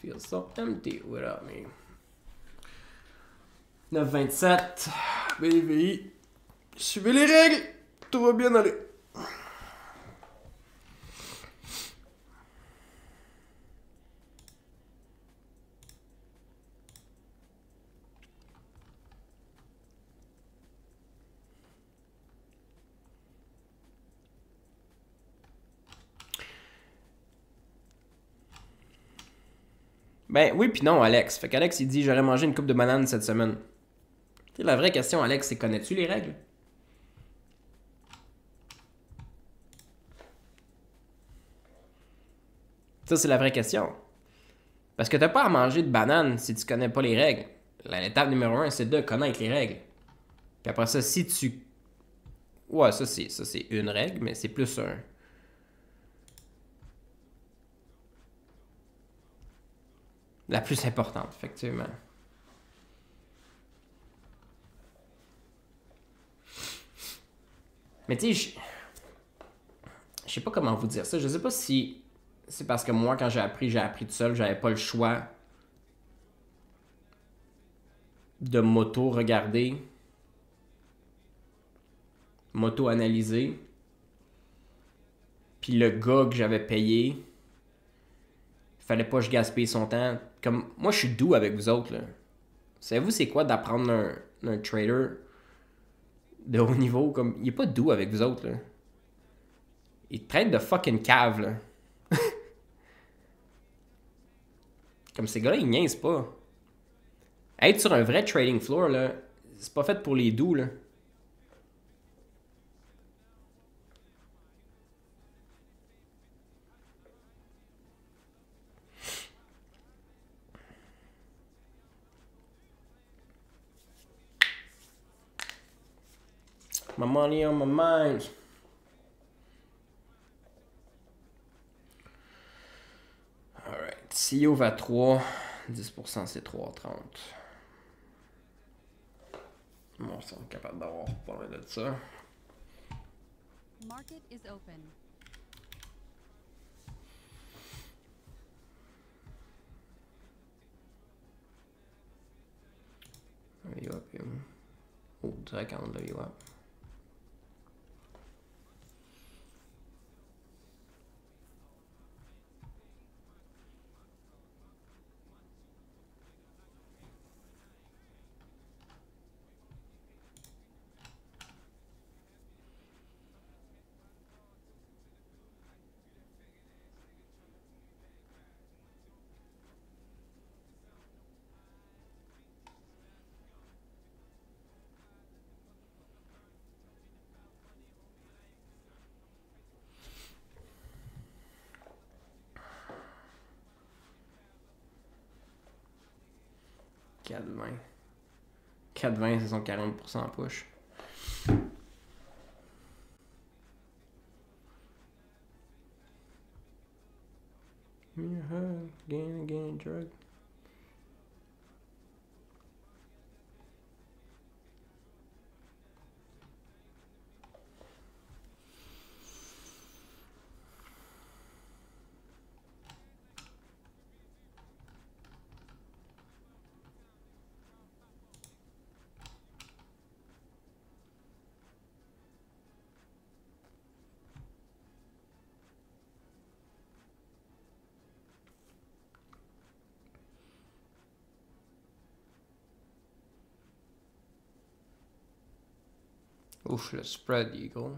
feels so empty without me. 9-27. BVI. Suivez les règles. Tout va bien aller. Ben oui puis non, Alex. Fait qu'Alex, il dit « J'aurais mangé une coupe de banane cette semaine. » Tu sais, la vraie question, Alex, c'est connais-tu les règles? Ça, c'est la vraie question. Parce que t'as pas à manger de banane si tu connais pas les règles. L'étape numéro 1, c'est de connaître les règles. Puis après ça, si tu... Ouais, ça c'est une règle, mais c'est plus un... La plus importante, effectivement. Mais tu sais, je sais pas comment vous dire ça. Je sais pas si c'est parce que moi, quand j'ai appris tout seul. J'avais pas le choix de m'auto-regarder, m'auto-analyser. Puis le gars que j'avais payé, fallait pas que je gaspille son temps. Comme moi, je suis doux avec vous autres, là. Savez-vous c'est quoi d'apprendre un trader de haut niveau? Comme, il est pas doux avec vous autres, là. Il te traite de fucking cave, là. Comme ces gars-là, ils niaisent pas. Être sur un vrai trading floor, là, c'est pas fait pour les doux, là. My money on my mind. Alright. CEO va 3. 10% c'est 3,30. Bon, ça, on est capable d'avoir parlé de ça. Market is open. You up, you. Oh, direct on le you up. $4,20. $4,20, c'est son 40% en push. Again, drug. Ouf, le spread eagle.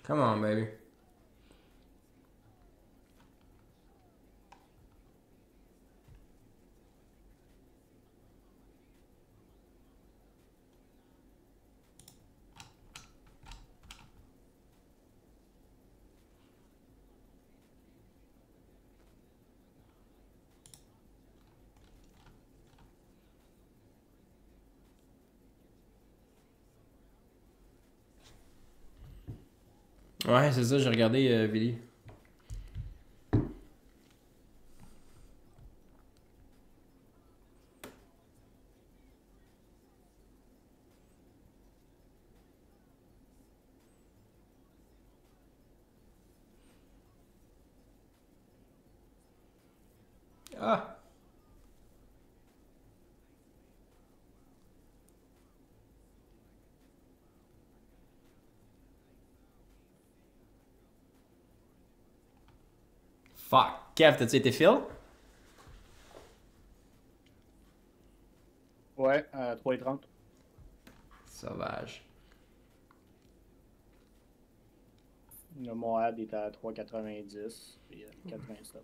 Come on, baby. Ouais, c'est ça, j'ai regardé Billy. Ah! Fuck. Kev, t'as-tu été Phil? Ouais, 3,30. Sauvage. Le Moab est à 3,90 et 87.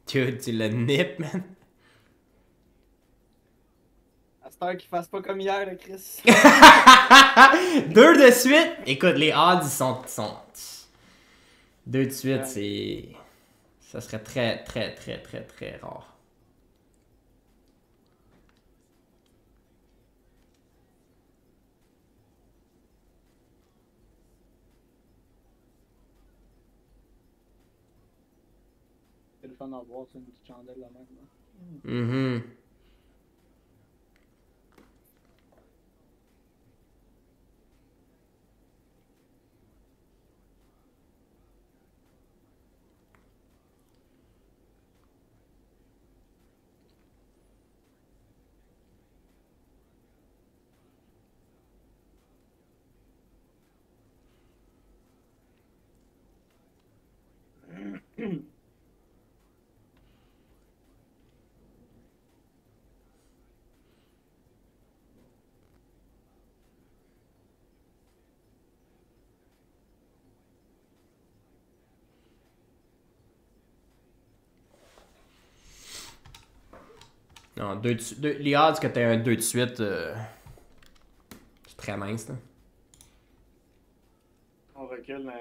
Dude, tu le nip, man. À cette heure qu'il fasse pas comme hier, le Chris. Deux de suite. Écoute, les odds sont. Deux de suite, Ouais. c'est. Ça serait très, très, très, très, très rare. C'est le fun d'en voir, c'est une petite chandelle là même. Là. Mhm. Non, les odds que t'aies un 2 de suite, c'est très mince, là. On recule dans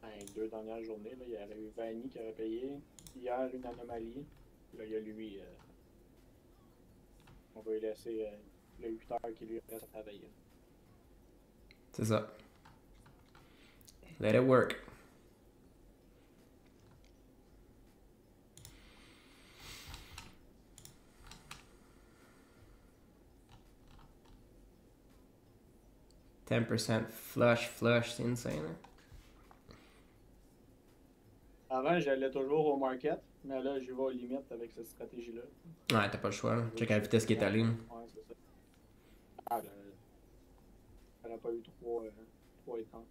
les 2 dernières journées. Là. Il y avait eu Vanny qui avait payé. Hier, une anomalie. Là, il y a lui. On va lui laisser le 8 heures qui lui reste à travailler. C'est ça. Let it work. %, flush, c'est insane, hein. Avant, j'allais toujours au market, mais là, je vais aux limites avec cette stratégie-là. Ouais, t'as pas le choix, là. Je veux Check que à la ça vitesse qui est allée, là. ouais, c'est ça. Ah, là, elle n'a pas eu 3 et 30.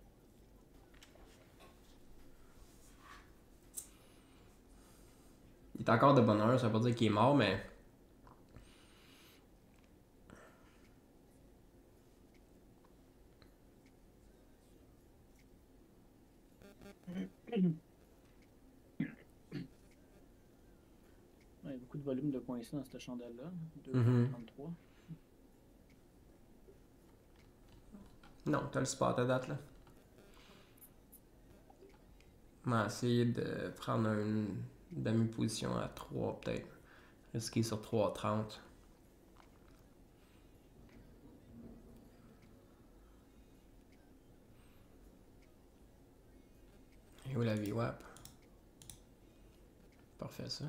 Il est encore de bonne heure, ça veut pas dire qu'il est mort, mais. Ouais, beaucoup de volume de coincés dans cette chandelle-là. Mhm. 2,33. Non, t'as le spot à date, là. On va essayer de prendre une demi-position à 3, peut-être. Risquer sur 3,30. Et où la VWAP? Parfait, ça.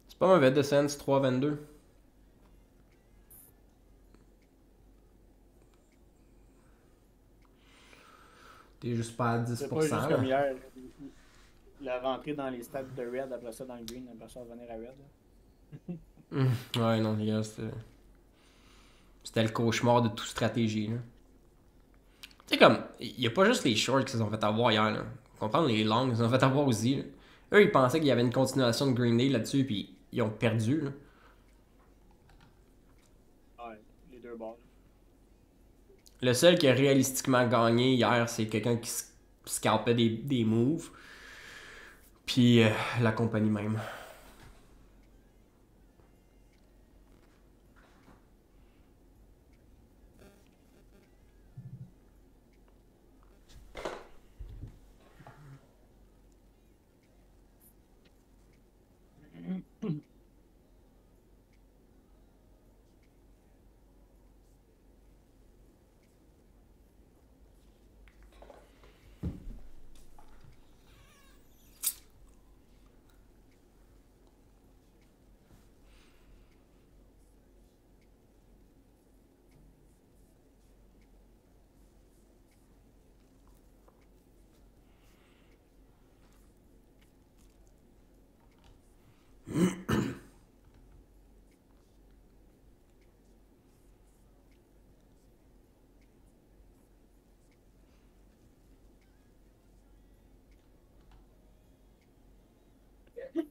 C'est pas mauvais de Sense 3,22. T'es juste pas à C'est pas 10%, juste là. comme hier. La rentrée dans les stades de red, après ça dans le green, après ça revenir à red. Ouais, non, les gars, c'était le cauchemar de toute stratégie, là. Tu sais, comme, il y a pas juste les shorts qui se sont fait avoir hier, là. Faut comprendre, les longs, ils se sont fait avoir aussi, là. Eux, ils pensaient qu'il y avait une continuation de Green Day là-dessus, puis ils ont perdu, là. Ouais, les deux bords. Le seul qui a réalistiquement gagné hier, c'est quelqu'un qui scalpait des moves. Puis la compagnie même.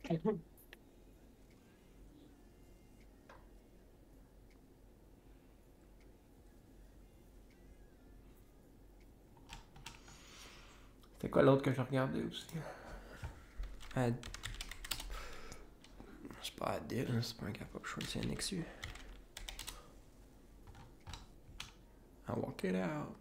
C'était quoi l'autre que je regardais aussi? C'est pas Adil, c'est pas un gap up short, c'est un Nexus. I walk it out.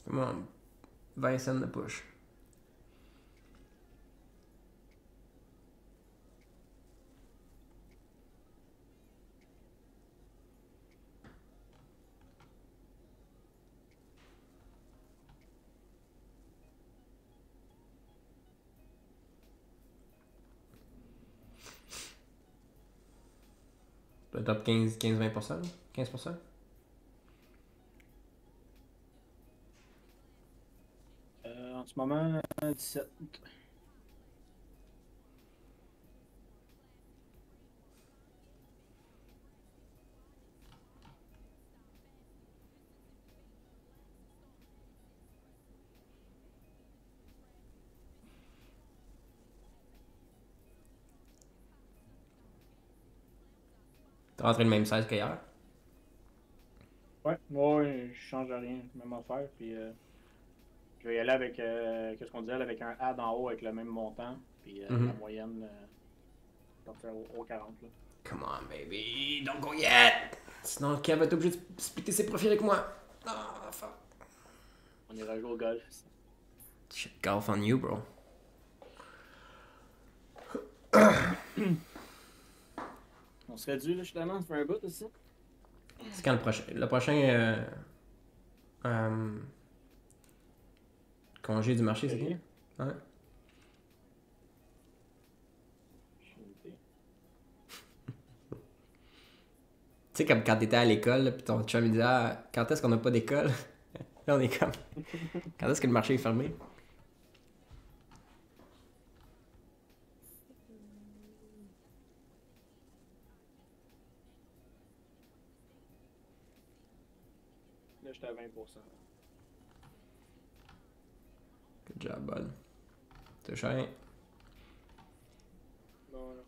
Come on. 20 cents de push. Le top 15-20%? 15%? En ce moment, 17. T'es rentré le même size qu'hier? Ouais, moi, je change rien, même affaire. Puis je vais y aller avec, qu'est-ce qu'on disait, avec un add en haut avec le même montant. Puis la moyenne, partir au 40. Là. Come on, baby, don't go yet! Sinon, Kev va être obligé de splitter ses profils avec moi. Ah, fuck. On ira jouer au golf. Shit, golf on you, bro. On serait dû, là, justement, de faire un bout aussi. C'est quand le prochain? Le prochain congé du marché, c'est Férié. quand? Ouais. Tu sais, comme quand t'étais à l'école, là, pis ton chum il disait ah, quand est-ce qu'on a pas d'école? Là, on est comme. Quand est-ce que le marché est fermé? Là, j'étais à 20%. Good job, bud. C'est cher. Non, non.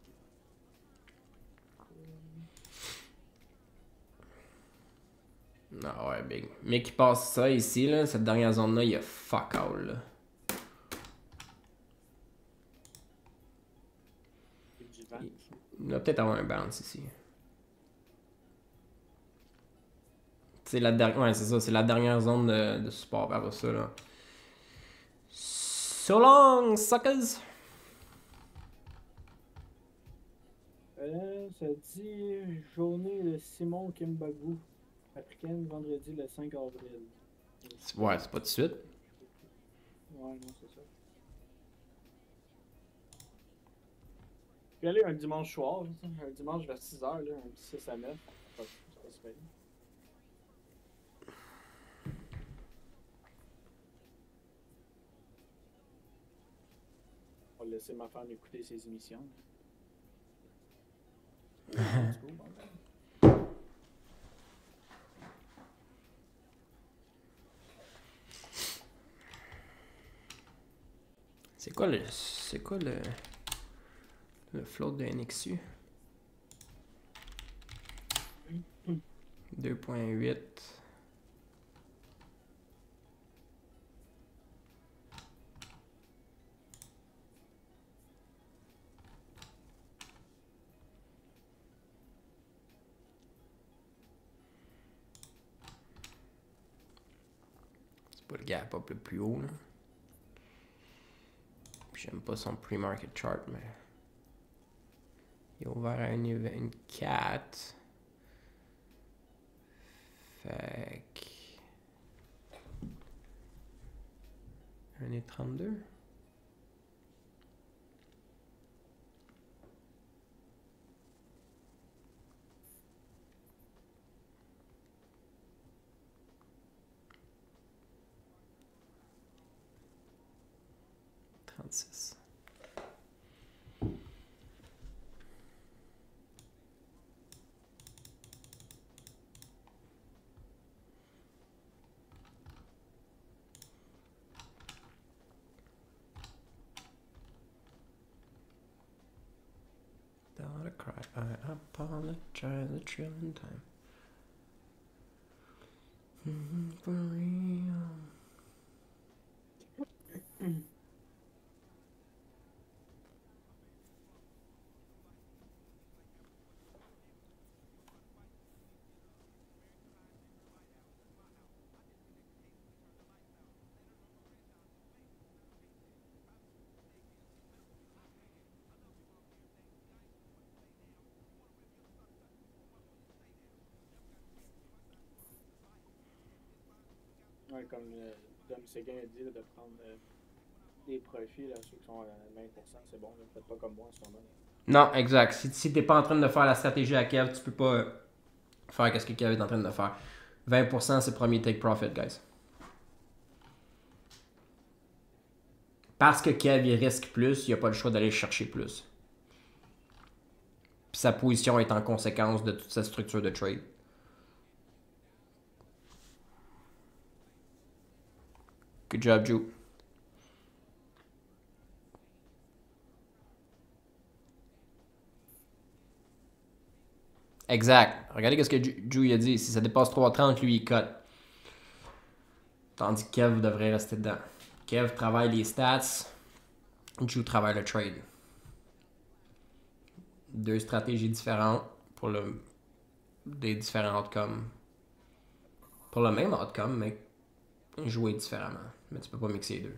Non, ouais, big. Mais qui passe ça ici, là, cette dernière zone-là, il y a fuck all, là. Il y a du vent. Il va peut-être avoir un bounce ici. C'est la dernière. Ouais, c'est ça, c'est la dernière zone de support vers ça, là. So long, suckers! Ça dit journée de Simon Kimbagou, africaine, vendredi le 5 avril. Ouais, c'est pas tout de suite. Ouais, non, c'est ça. Puis aller un dimanche soir, un dimanche vers 6h, là, un petit 6 à 9. C'est pas super. On va laisser ma femme écouter ses émissions. C'est quoi le float de NXU? 2.8. C'est pas le gap up le plus haut, là. Puis j'aime pas son pre-market chart, mais... Il est ouvert à 1,24. Fait que... 1,32. 26. Don't cry, I apologize a trillion times. For real. Ouais, comme Dom Seguin a dit, là, de prendre des profits, là, ceux qui sont à 20%, c'est bon. Ne faites pas comme moi en ce moment. Non, exact. Si t'es pas en train de faire la stratégie à Kev, tu peux pas faire ce que Kev est en train de faire. 20%, c'est le premier take profit, guys. Parce que Kev, il risque plus, il a pas le choix d'aller chercher plus. Puis sa position est en conséquence de toute sa structure de trade. Good job, Joe. Exact. Regardez ce que Joe a dit. Si ça dépasse 3,30, lui, il cut. Tandis que Kev devrait rester dedans. Kev travaille les stats. Joe travaille le trade. Deux stratégies différentes pour des différents outcomes. Pour le même outcome, mais jouer différemment. Mais tu peux pas mixer les deux.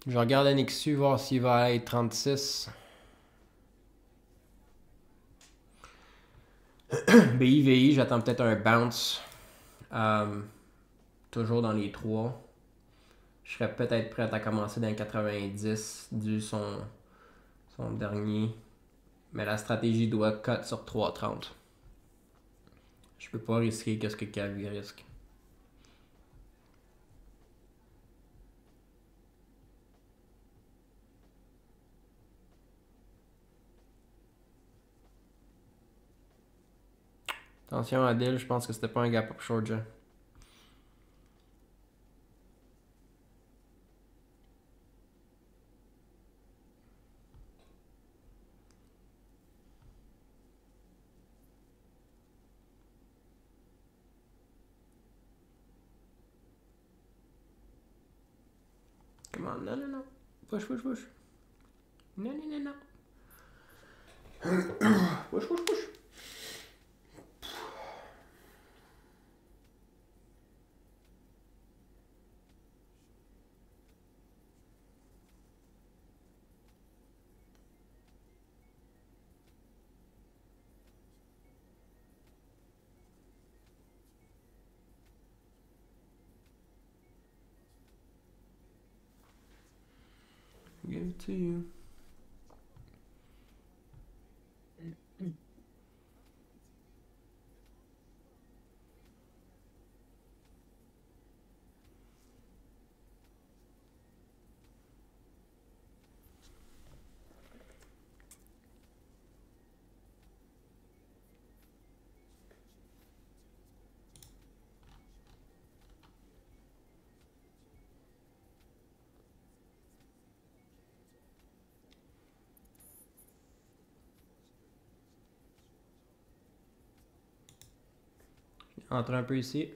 Je regarde NXU voir s'il va être 36. BIVI, j'attends peut-être un bounce. Toujours dans les 3. Je serais peut-être prêt à commencer dans les 90 du son dernier. Mais la stratégie doit cut sur 3,30. Je peux pas risquer qu'est-ce que Cavi risque. Attention Adil, je pense que c'était pas un gap up short, Jean. Come on, non. Push. Non. Push. Give it to you. entrer un peu ici.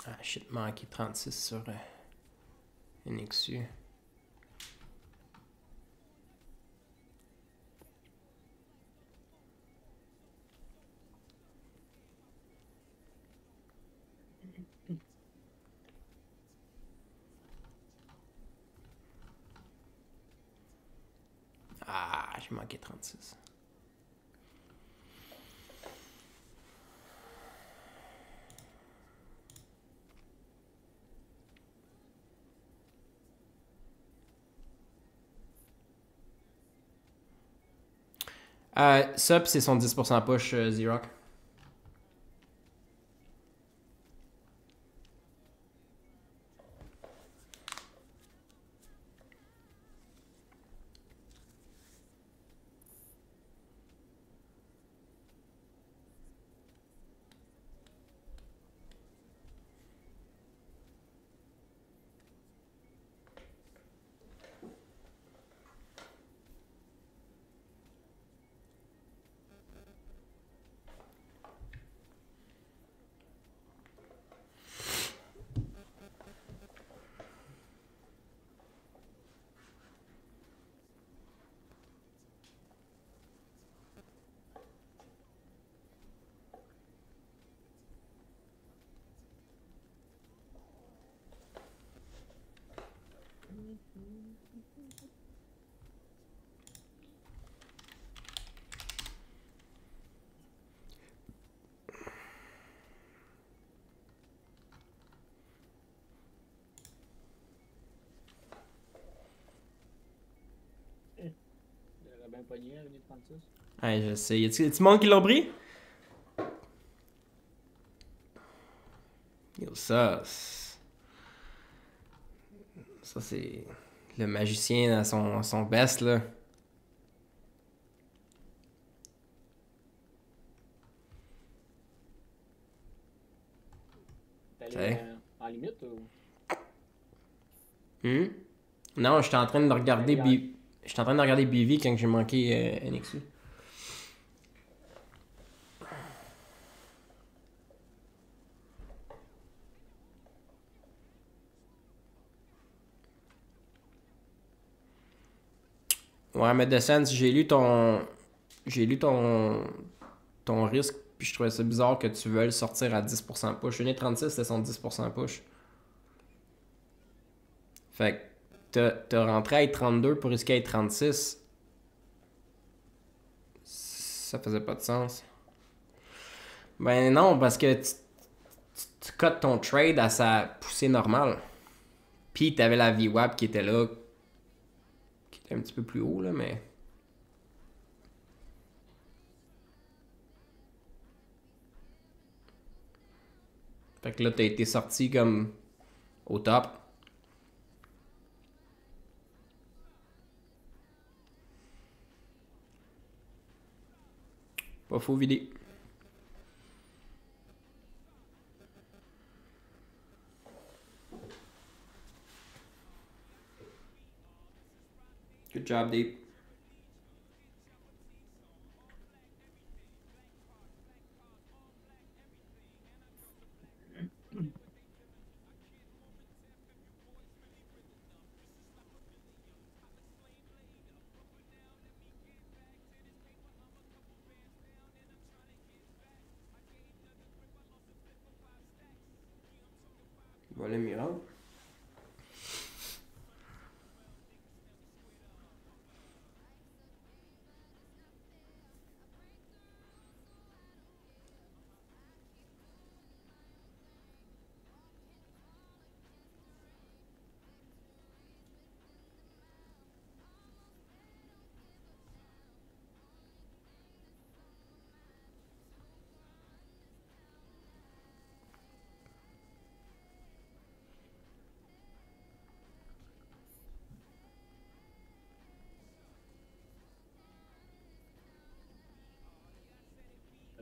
Ah shit, manqué 36 sur NXU. Ah, j'ai manqué 36. Ça, pis c'est son 10% push, Z-Rock. Bien pogné à 1,36. Ouais, je sais. Y'a-tu du monde qui l'ont pris? Yo, ça. Ça, c'est. Le magicien à son best, là. T'es allé en limite ou? Non, j'étais en train de regarder J'étais en train de regarder BV quand j'ai manqué NXU. Ouais, mais Descent, j'ai lu ton risque, puis je trouvais ça bizarre que tu veuilles sortir à 10% push. 1,36, c'était son 10% push. Fait que t'as rentré à 32 pour risquer à 36. Ça faisait pas de sens. Ben non, parce que tu cotes ton trade à sa poussée normale. Puis t'avais la VWAP qui était là, qui était un petit peu plus haut, là, mais. Fait que là, t'as été sorti comme au top. Pas faux vider. Good job, Dave. Voilà, miracle.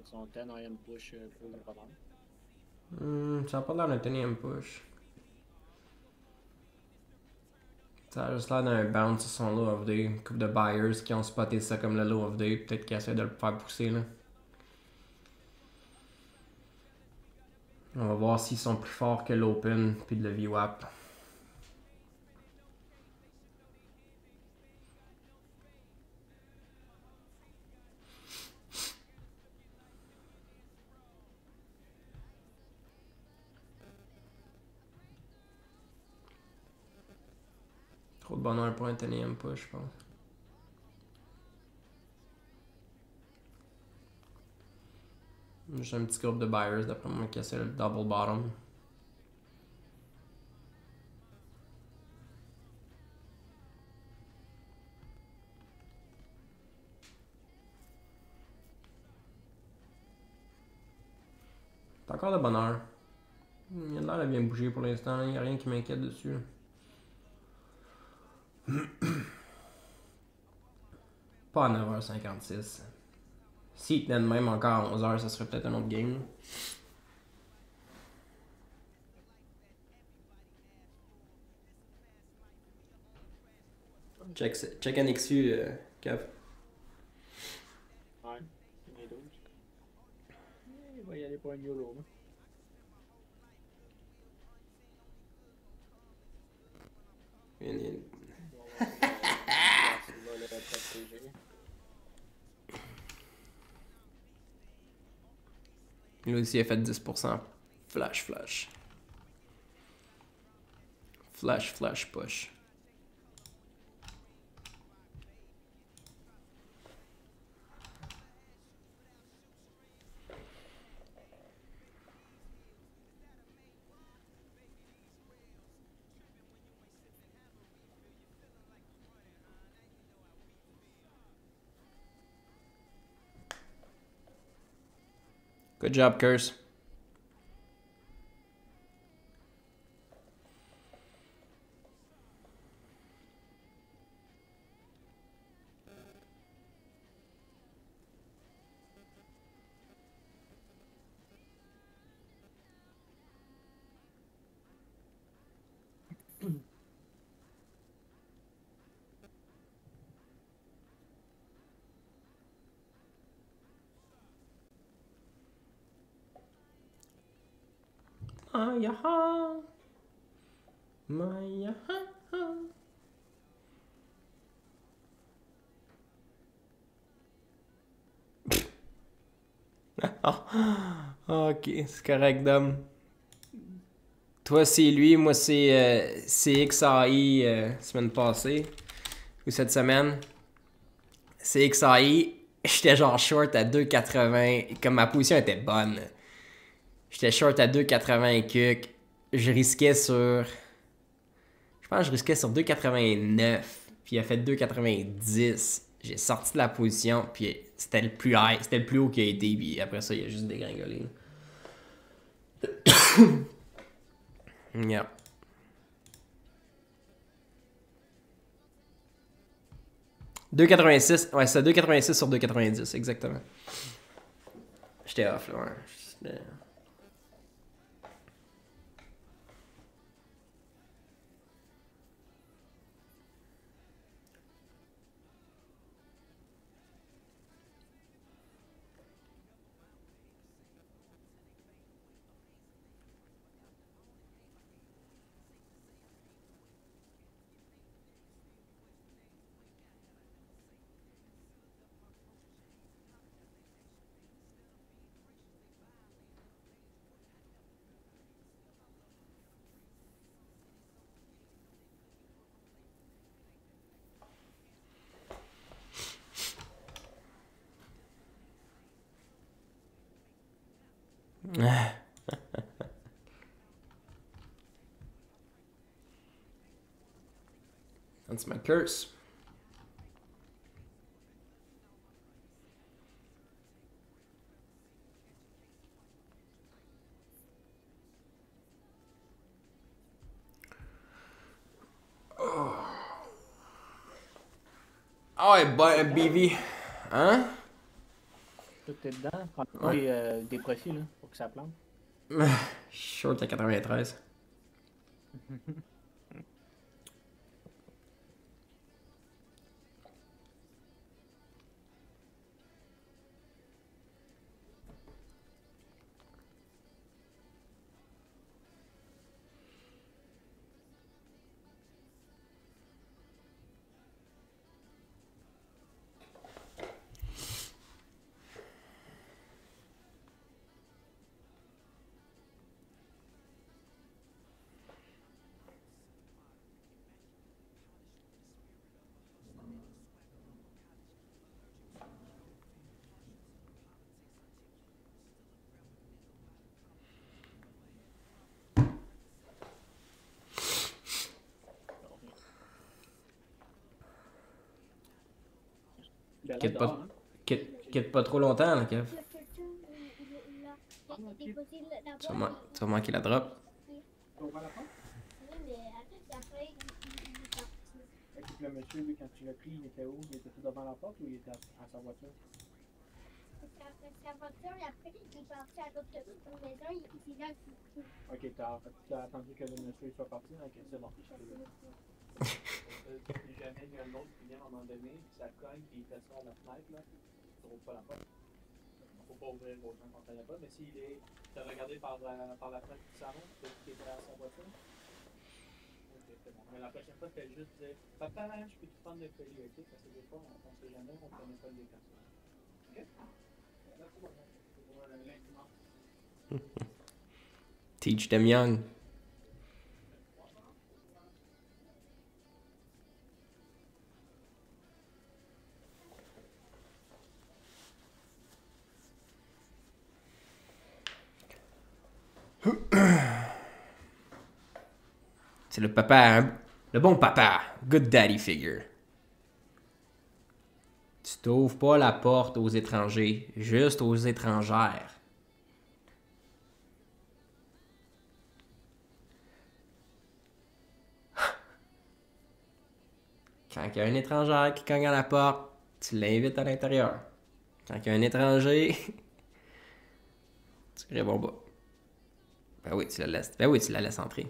Son 10 iron push pour le pas mal. Ça a pas l'air d'un 10ème push. Ça a juste l'air d'un bounce sur son low of day. Une couple de buyers qui ont spoté ça comme le low of day. Peut-être qu'ils essaient de le faire pousser là. On va voir s'ils sont plus forts que l'open puis de le VWAP. Trop de bonheur pour un 10ème push, je pense. Juste un petit groupe de buyers d'après moi qui essaie le double bottom. C'est encore de bonheur. Il a l'air de bien bouger pour l'instant, il n'y a rien qui m'inquiète dessus. Pas à 9h56. S'il tenait de même encore à 11h, ça serait peut-être un autre game. Check NXU, Kev. Ouais, les 12. Il va y aller pour un YOLO. Lui aussi, il a fait 10%. Flash, flash. Flash, flash, push. Good job, Curse. Maya, Maya. Ok, c'est correct, Dom. Toi, c'est lui, moi, c'est XAI semaine passée, ou cette semaine. C'est XAI, j'étais genre short à 2,80, comme ma position était bonne. J'étais short à 2,80 et quelques. Je risquais sur. Je pense que je risquais sur 2,89. Puis il a fait 2,90. J'ai sorti de la position. Puis c'était le plus high. C'était le plus haut qui a été. Puis après ça, il a juste dégringolé. Yeah. « 2,86. Ouais, c'est 2,86 sur 2,90. Exactement. J'étais off, là. Ouais. That's my curse. Ah ouais, BV. Hein? Tout est dedans. Prends des profils, là, pour que ça plante. Short à 93. Quitte pas trop longtemps, là, Kev. Tu vas manquer la drop. Le monsieur, lui, quand tu l'as pris, il était où? Il était tout devant la porte ou il était à sa voiture? Après sa voiture, et après, il est parti à l'autre maison, il est là. Ok, t'as attendu que le monsieur soit parti? Ok, c'est bon. Jamais il y a un autre qui vient à un moment donné, puis ça cogne, puis il fait ça à la fenêtre, là. Tu n'ouvres pas la porte. Faut pas ouvrir aux gens quand on connaît pas, mais s'il est. T'as regardé par la fenêtre du salon, qui était à sa voiture? Bon. Mais la prochaine fois, fais juste dire papa, je peux te prendre le colis, ok? Parce que des fois, on ne sait jamais, on ne connaît pas les personnes. Ok? Là, c'est bon. Teach them young. C'est le papa, hein? Le bon papa. Good daddy figure. Tu t'ouvres pas la porte aux étrangers, juste aux étrangères. Quand il y a un étranger qui cogne à la porte, tu l'invites à l'intérieur. Quand il y a un étranger, tu réponds pas. Ben oui, tu la laisses. Ben oui, tu la laisses entrer.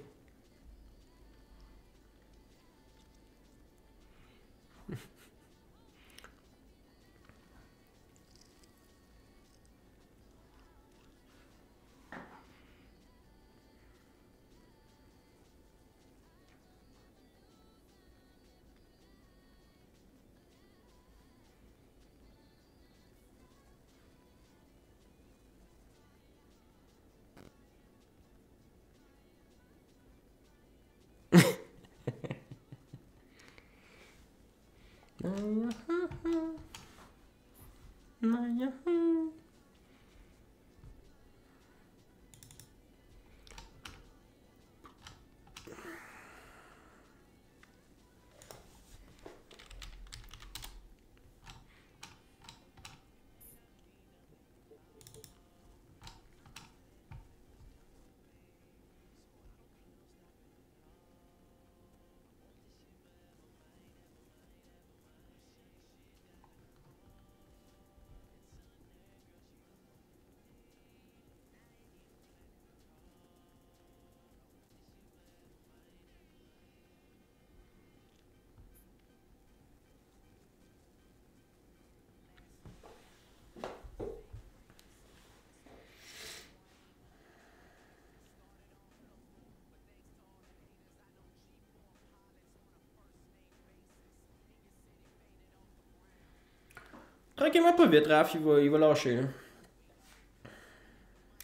Tranquillement pas vite, Raph, il va lâcher. Là.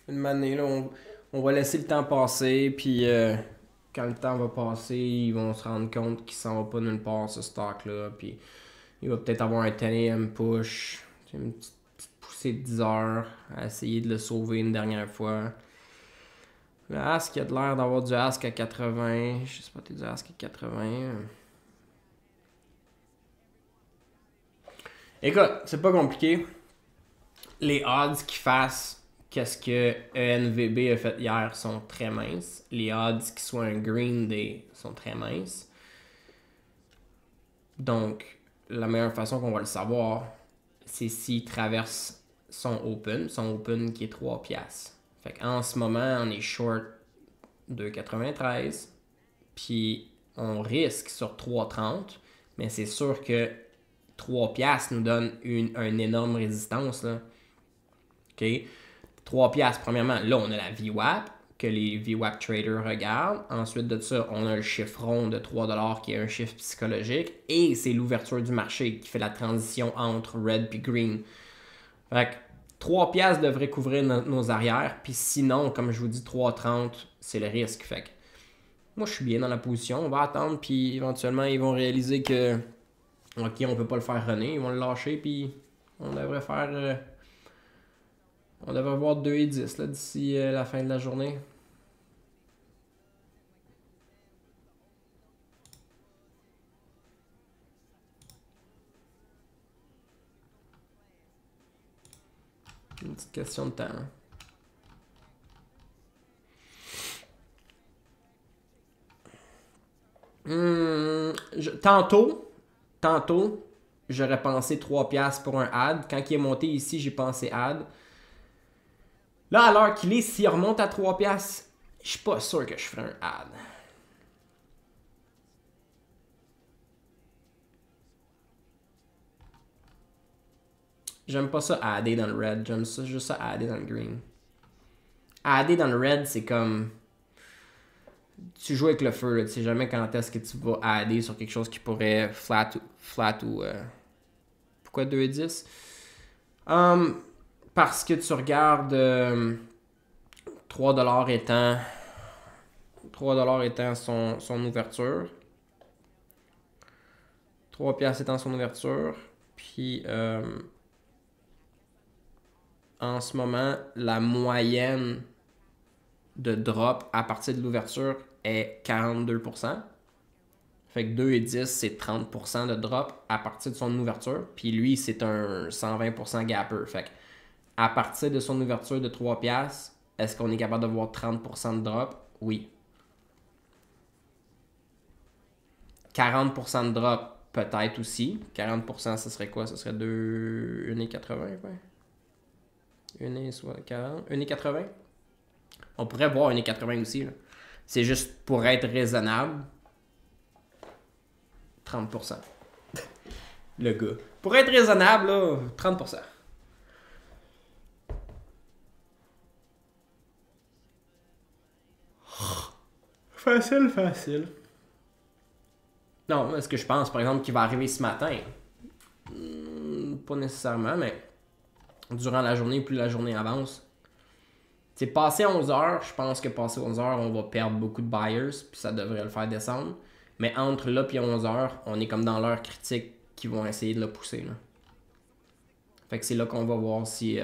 Une manée, là, on va laisser le temps passer, puis quand le temps va passer, ils vont se rendre compte qu'il s'en va pas nulle part, ce stock-là, puis il va peut-être avoir un 10 AM push, une petite poussé 10 heures à essayer de le sauver une dernière fois. Le Ask, il a de l'air d'avoir du Ask à 80. Je sais pas, t'es du Ask à 80. Écoute, c'est pas compliqué. Les odds qu'il fasse qu'est-ce que ENVB a fait hier sont très minces. Les odds qu'il soit un Green Day sont très minces. Donc, la meilleure façon qu'on va le savoir, c'est s'il traverse son open qui est 3 piastres. Fait qu'en ce moment, on est short 2,93. Puis on risque sur 3,30. Mais c'est sûr que 3 piastres nous donne une énorme résistance. Là. OK? 3 piastres, premièrement, là, on a la VWAP que les VWAP traders regardent. Ensuite de ça, on a le chiffre rond de 3$ qui est un chiffre psychologique. Et c'est l'ouverture du marché qui fait la transition entre red et green. Fait que 3 piastres devrait couvrir nos arrières. Puis sinon, comme je vous dis, 3,30, c'est le risque. Fait que moi, je suis bien dans la position. On va attendre. Puis éventuellement, ils vont réaliser que OK, on peut pas le faire runner. Ils vont le lâcher. Puis on devrait faire... on devrait voir 2,10 là, d'ici la fin de la journée. Une petite question de temps. Tantôt, j'aurais pensé 3 piastres pour un ad. Quand il est monté ici, j'ai pensé ad. Là, à l'heure qu'il est, s'il remonte à 3 piastres, je suis pas sûr que je ferai un ad. J'aime pas ça adder dans le red. J'aime ça juste ça adder dans le green. Adder dans le red, c'est comme... Tu joues avec le feu, là. Tu sais jamais quand est-ce que tu vas adder sur quelque chose qui pourrait flat ou pourquoi 2,10? Parce que tu regardes 3$ étant 3$ étant son ouverture. 3 piastres étant son ouverture. Puis en ce moment, la moyenne de drop à partir de l'ouverture est 42%. Fait que 2,10, c'est 30% de drop à partir de son ouverture. Puis lui, c'est un 120% gapper. Fait que à partir de son ouverture de 3 piastres, est-ce qu'on est capable d'avoir 30% de drop? Oui. 40% de drop, peut-être aussi. 40%, ce serait quoi? Ce serait 1,80, ouais. 1,80? On pourrait voir 1,80 aussi. Là. C'est juste pour être raisonnable. 30%. Le gars. Pour être raisonnable, là, 30%. Facile. Non, est-ce que je pense, par exemple, qu'il va arriver ce matin? Pas nécessairement, mais durant la journée, plus la journée avance. C'est passé 11h, je pense que passé 11h, on va perdre beaucoup de buyers, puis ça devrait le faire descendre. Mais entre là et 11h, on est comme dans l'heure critique qui vont essayer de le pousser. Là. Fait que c'est là qu'on va voir si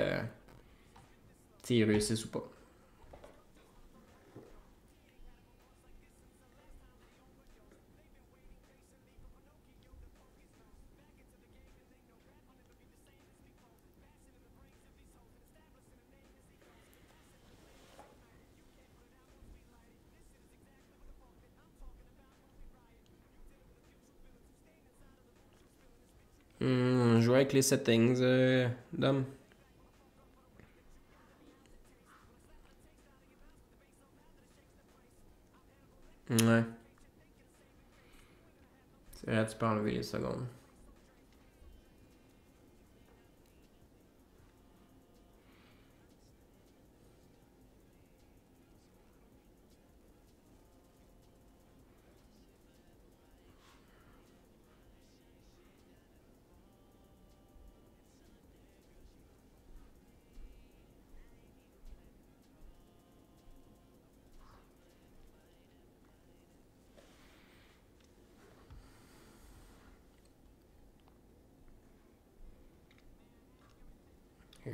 ils réussissent ou pas. Jouer avec les settings, Dom. Ouais. C'est vrai, tu peux enlever les secondes.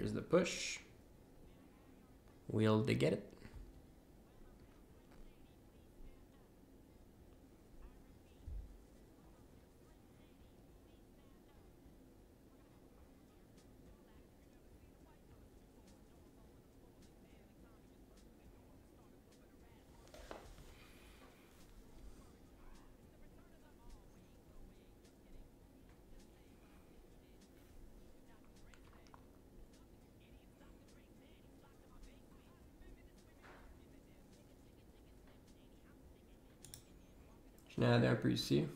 Here's the push. Will they get it? Je n'ai un peu ici.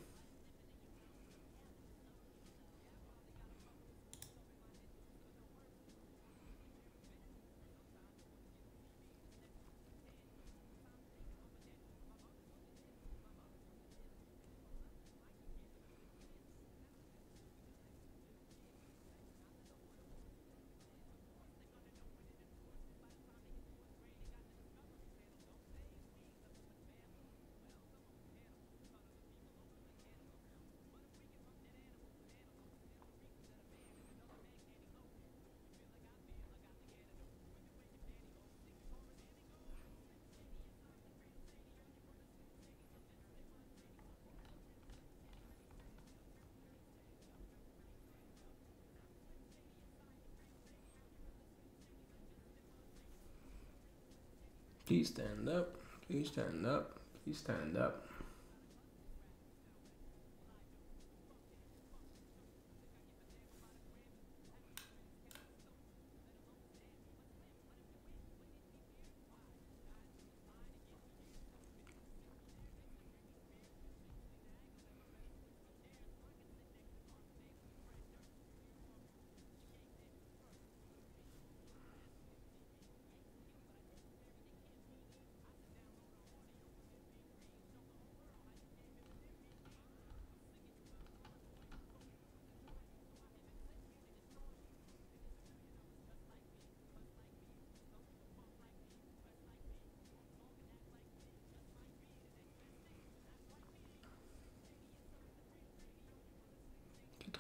Please stand up. Please stand up. Please stand up.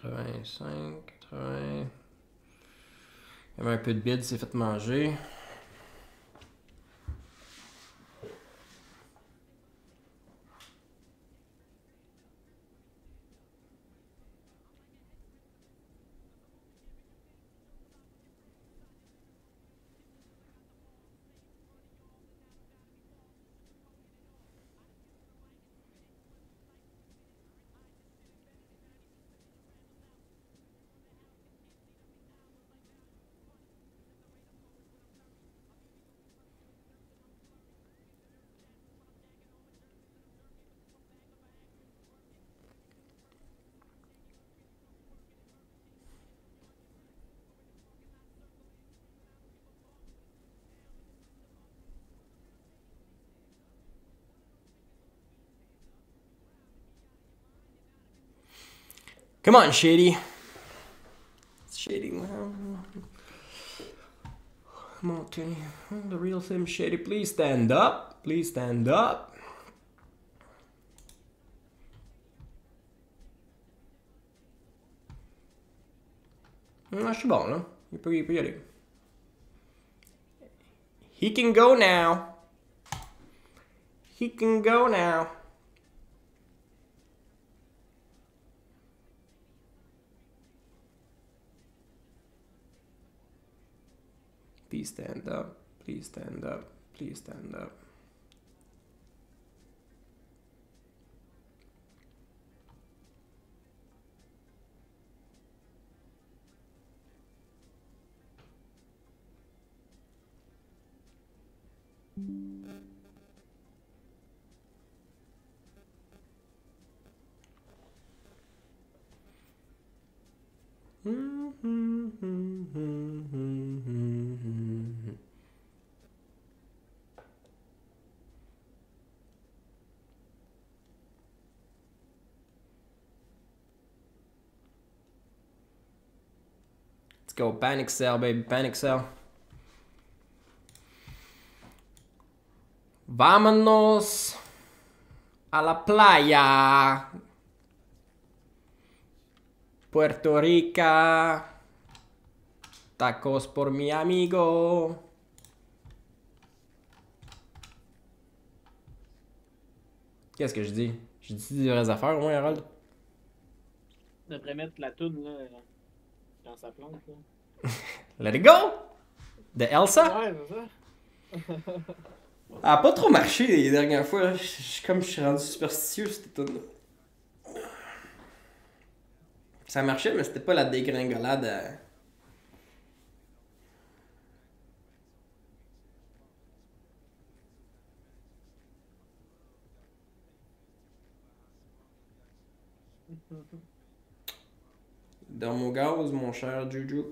$85, 80. Il y avait un peu de bid, c'est fait manger. Come on, Shady. Shady. Come on, Kenny. The real Slim Shady. Please stand up. Please stand up. Je suis bon, là. Il peut y aller. He can go now. He can go now. Please stand up. Please stand up. Please stand up. Let's go panic sell, baby, panic sell. Vámonos a la playa. Puerto Rico. Tacos por mi amigo. Qu'est-ce que je dis? Je dis des vraies affaires au moins, Harold? On devrait mettre la toune là, quand ça plante. Là. Let it go! De Elsa? Ouais, c'est ça. Elle a pas trop marché les dernières fois. Comme je suis rendu superstitieux, cette tune. Ça marchait, mais c'était pas la dégringolade. Dans mon gaz, mon cher Juju.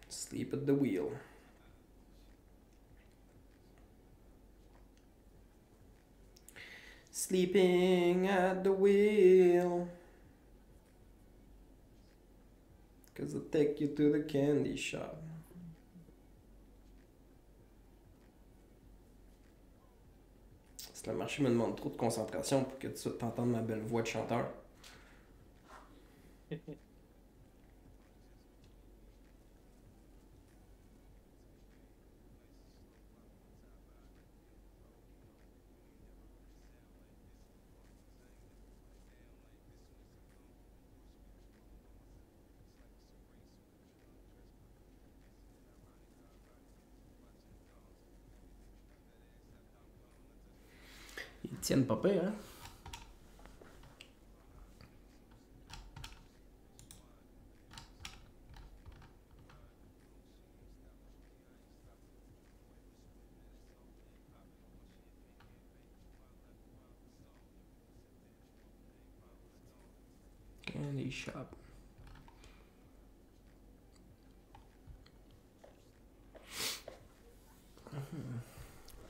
Sleep at the wheel. Sleeping at the wheel. 'Cause I'll take you to the candy shop. Le marché me demande trop de concentration pour que tu t'entendes ma belle voix de chanteur. Ils tiennent pas pire, hein? Candy shop.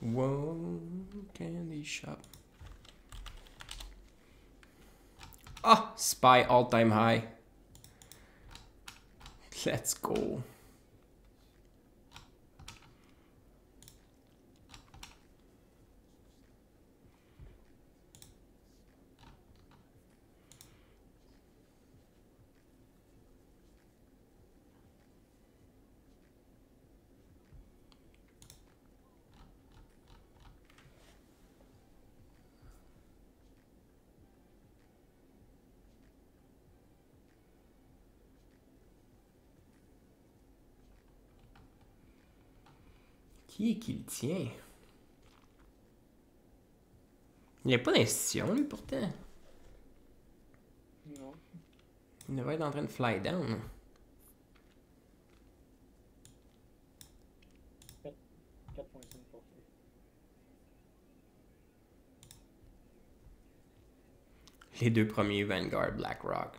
Whoa, candy shop. Ah, Spy all-time high. Let's go. Qui est qui le tient? Il n'y a pas d'institution, lui, pourtant. Non. Il devrait être en train de fly down. 4,5%. Les deux premiers, Vanguard, BlackRock.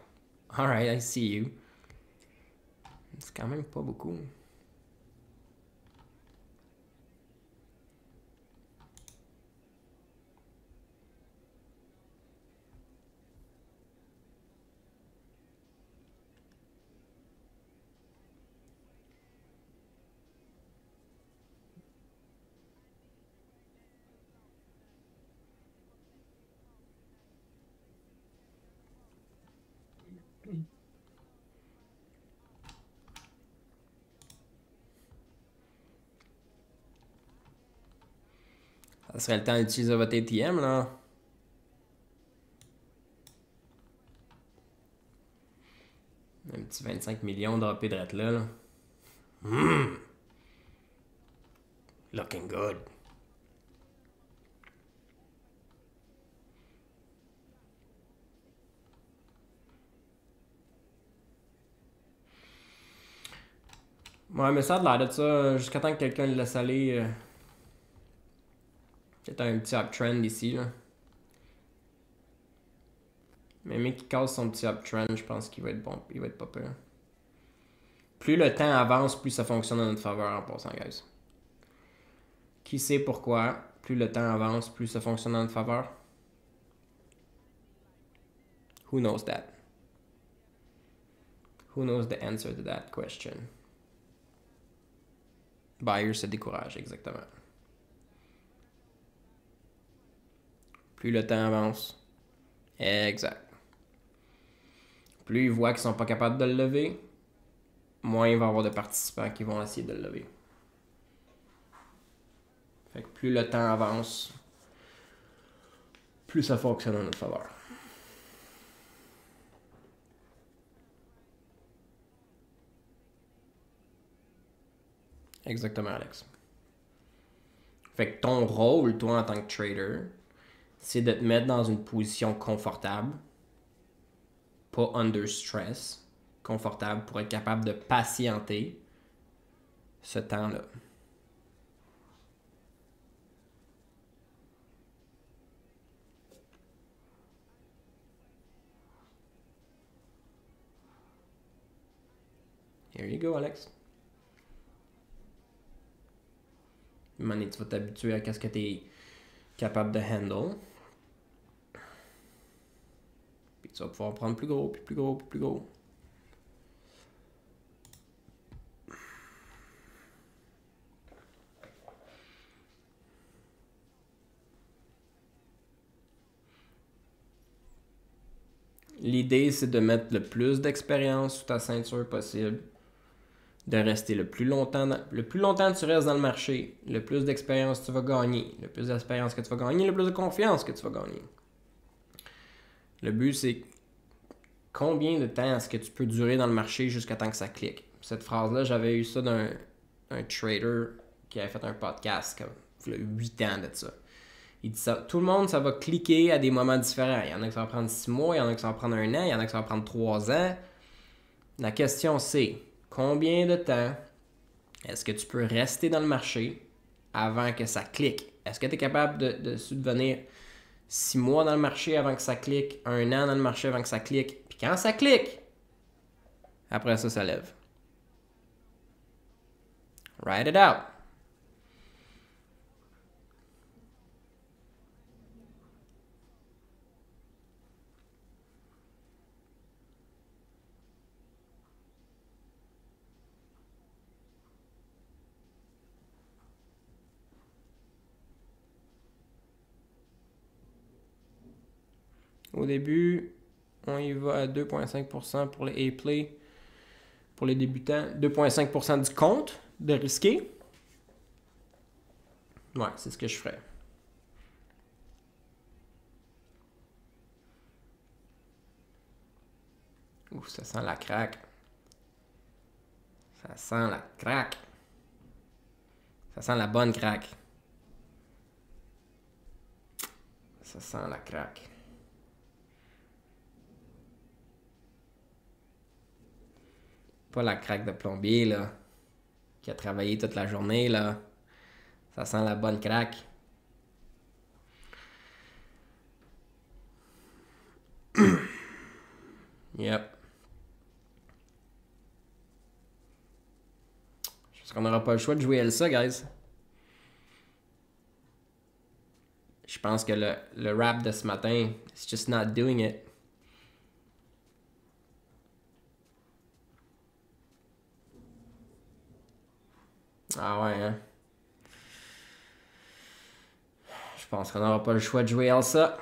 Alright, I see you. C'est quand même pas beaucoup. Ça serait le temps d'utiliser votre ATM, là. Un petit 25 millions droppés de là. Looking good. Ouais, mais ça a l'air de ça, jusqu'à temps que quelqu'un le laisse aller. Peut-être un petit uptrend ici, là. Mais mec qui casse son petit uptrend, je pense qu'il va être bon, il va être pas peur. Plus le temps avance, plus ça fonctionne en notre faveur en passant, guys. Qui sait pourquoi? Plus le temps avance, plus ça fonctionne en notre faveur? Who knows that? Who knows the answer to that question? Buyer se décourage, exactement. Plus le temps avance. Exact. Plus ils voient qu'ils sont pas capables de le lever, moins il va y avoir de participants qui vont essayer de le lever. Fait que plus le temps avance, plus ça fonctionne en notre faveur. Exactement, Alex. Fait que ton rôle, toi, en tant que trader, c'est de te mettre dans une position confortable, pas under stress, confortable pour être capable de patienter ce temps-là. Here you go, Alex. Mané, tu vas t'habituer à ce que tu es capable de handle. Puis tu vas pouvoir prendre plus gros, puis plus gros, puis plus gros. L'idée, c'est de mettre le plus d'expérience sous ta ceinture possible, de rester le plus longtemps que tu restes dans le marché, le plus d'expérience tu vas gagner. Le plus d'expérience que tu vas gagner, le plus de confiance que tu vas gagner. Le but, c'est combien de temps est-ce que tu peux durer dans le marché jusqu'à temps que ça clique. Cette phrase-là, j'avais eu ça d'un trader qui avait fait un podcast comme il y a 8 ans de ça. Il dit ça, tout le monde, ça va cliquer à des moments différents. Il y en a qui ça va prendre 6 mois, il y en a qui ça va prendre 1 an, il y en a qui ça va prendre 3 ans. La question c'est, combien de temps est-ce que tu peux rester dans le marché avant que ça clique? Est-ce que tu es capable de subvenir 6 mois dans le marché avant que ça clique, 1 an dans le marché avant que ça clique, puis quand ça clique, après ça, ça lève. Write it out. Au début, on y va à 2,5% pour les A-Play. Pour les débutants, 2,5% du compte de risqué. Ouais, c'est ce que je ferais. Ouf, ça sent la craque. Ça sent la craque. Ça sent la bonne craque. Ça sent la craque. Pas la craque de plombier, là, qui a travaillé toute la journée, là. Ça sent la bonne craque. Yep. Je pense qu'on n'aura pas le choix de jouer Elsa, guys. Je pense que le rap de ce matin, it's just not doing it. Ah ouais, hein? Je pense qu'on n'aura pas le choix de jouer Elsa.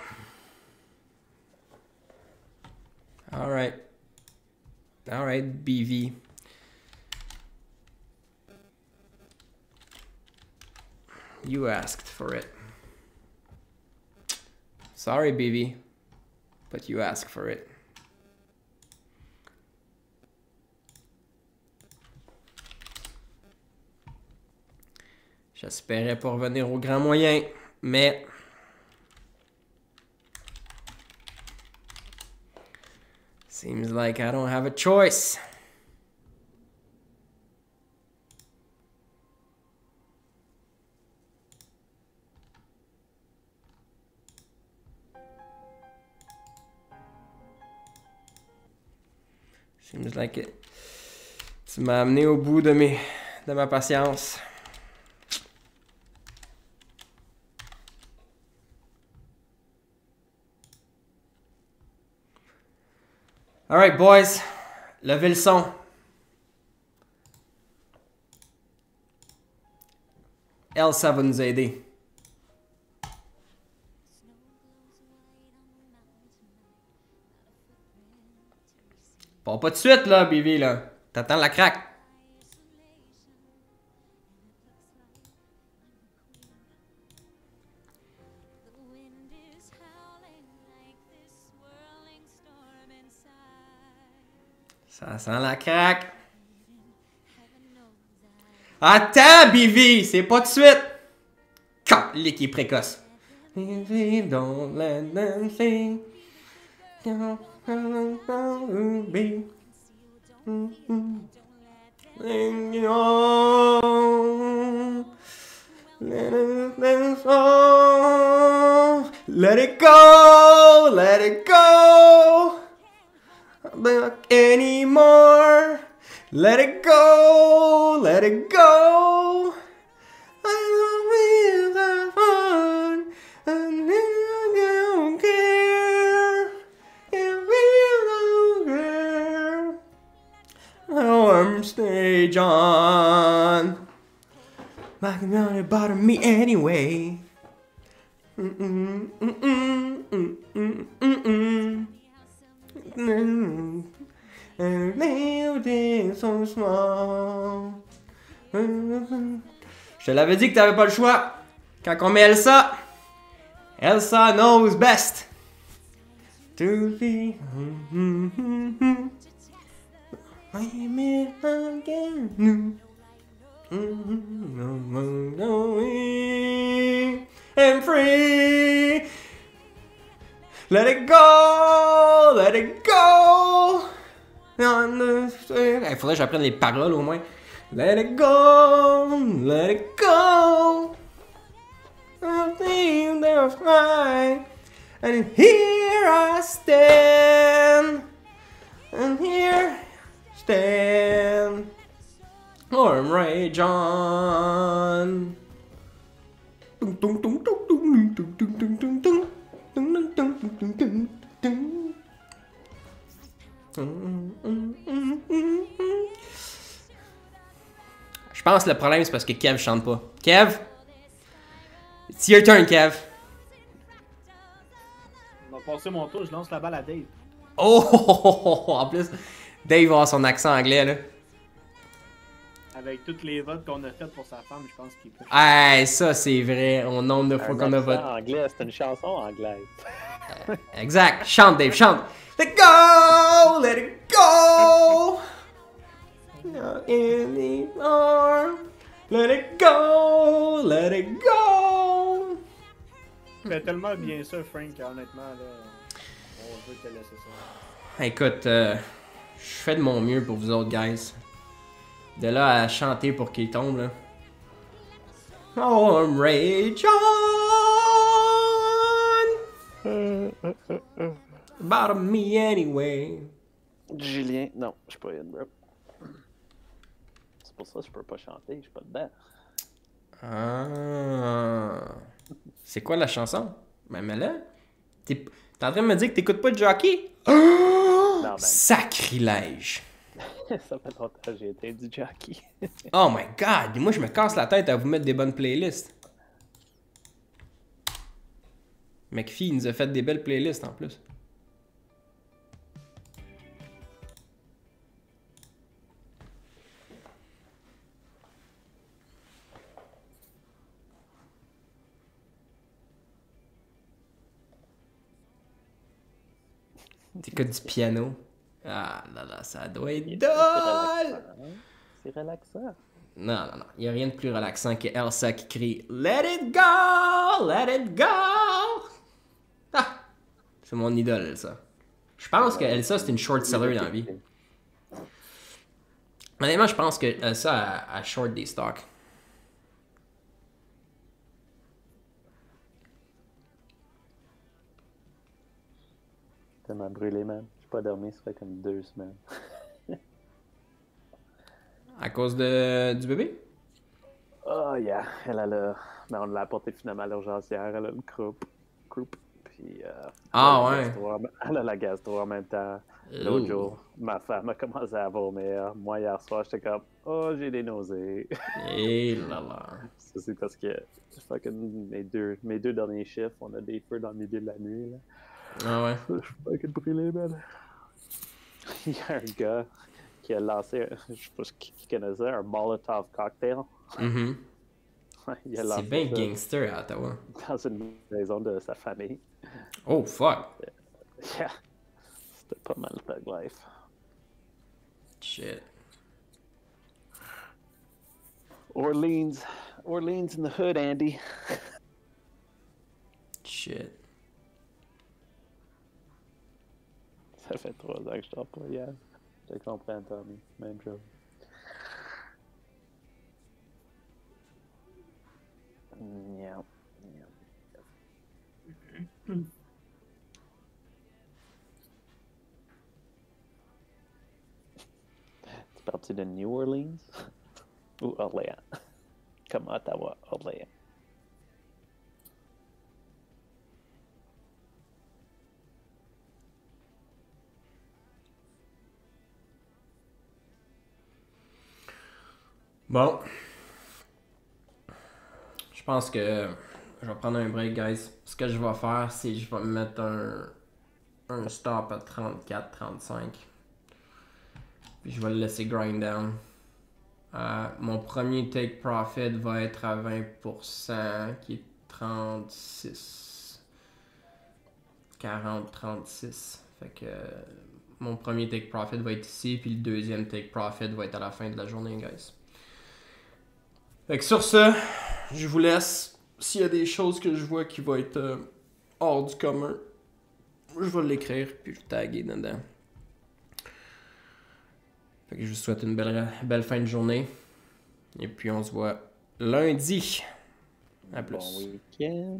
Alright. Alright, BV. You asked for it. Sorry, BV. But you asked for it. J'espérais pas revenir au grand moyen, mais... Seems like I don't have a choice. Seems like it. Tu m'as amené au bout de ma patience. Alright, boys. Levez le son. Elsa va nous aider. Pas de suite, là, BV, là. T'attends la craque. Ça sent la craque. Attends, BV, c'est pas de suite. L'équipe précoce. Don't let them think. Don't be. Let it go, let it go. Not anymore. Let it go, let it go. I don't feel that fun, and I don't care. If you don't care, I'm stage on. Like nothing about me anyway. So small. Je te l'avais dit que t'avais pas le choix. Quand on met Elsa, Elsa knows best. To be. I'm in again. And free. Let it go, let it go. Il faudrait que j'apprenne les paroles au moins. Let it go, let it go. I think they're fine. And here I stand. And here stand. I'm Ray John. Je pense que le problème c'est parce que Kev chante pas. Kev? It's your turn, Kev. On va passer mon tour, je lance la balle à Dave. Oh! En plus, Dave va avoir son accent anglais, là. Avec toutes les votes qu'on a faites pour sa femme, je pense qu'il peut. Hey, ça c'est vrai, au nombre de fois qu'on a voté. Anglais, c'est une chanson anglaise. Exact. Chante, Dave, chante. Let it go, let it go. Not anymore. Let it go, let it go. Tu fais tellement bien ça, Frank, honnêtement, là, on veut te laisser ça. Écoute, je fais de mon mieux pour vous autres, guys. De là à chanter pour qu'il tombe, là. Oh, I'm Ray John. About me anyway. Julien, non, je suis pas in, bro. C'est pour ça que je peux pas chanter, je suis pas dedans. Ah. C'est quoi la chanson? Ben, mais là, t'es en train de me dire que t'écoutes pas de jockey? Oh! Non, ben. Sacrilège. Ça fait longtemps que j'ai été du jockey. Oh my god, moi je me casse la tête à vous mettre des bonnes playlists. McPhee nous a fait des belles playlists en plus. T'écoutes du piano. Ah là là, ça doit être drôle! C'est relaxant. Non, non, non. Il n'y a rien de plus relaxant que Elsa qui crie Let it go! Let it go! Ah! C'est mon idole, Elsa. Je pense que Elsa, c'est une short seller dans la vie. Honnêtement, je pense que Elsa a short des stocks. Tellement brûlé, man. J'ai pas dormi, ça fait comme 2 semaines. À cause du bébé? Oh, yeah. Elle a le... Ben, on l'a apporté finalement à l'urgence hier. Elle a le croup. Puis, ah, ouais. Elle a la gastro en même temps. L'autre jour, ma femme a commencé à vomir. Moi, hier soir, j'étais comme, oh, j'ai des nausées. Et là là. Ça, c'est parce que fucking mes deux derniers chiffres, on a des feux dans le milieu de la nuit. Là. Ah ouais. Je suis fucking brûlé, man. Il y a un gars qui a lancé, je sais pas qui connaît ça, un Molotov cocktail. Mm-hmm. Il a C'est lancé bien ça gangster à Ottawa. dans une maison de sa famille. Oh, fuck. Yeah. C'était pas mal thug life. Shit. Orleans in the hood, Andy. Shit. Ça fait 3 ans que je t'en pas hier. Je te comprends, Tommy. Même chose. Yeah. Tu parti de New Orleans ou Orléans? Comme Ottawa, Orléans. Bon. Je pense que je vais prendre un break, guys. Ce que je vais faire, c'est que je vais me mettre un stop à 34-35. Puis je vais le laisser grind down. Mon premier take profit va être à 20%, qui est 36. 40-36. Fait que mon premier take profit va être ici, puis le deuxième take profit va être à la fin de la journée, guys. Fait que sur ce, je vous laisse. S'il y a des choses que je vois qui vont être hors du commun, je vais l'écrire, puis je vais taguer dedans. Fait que je vous souhaite une belle fin de journée. Et puis on se voit lundi. À plus. Bon week-end.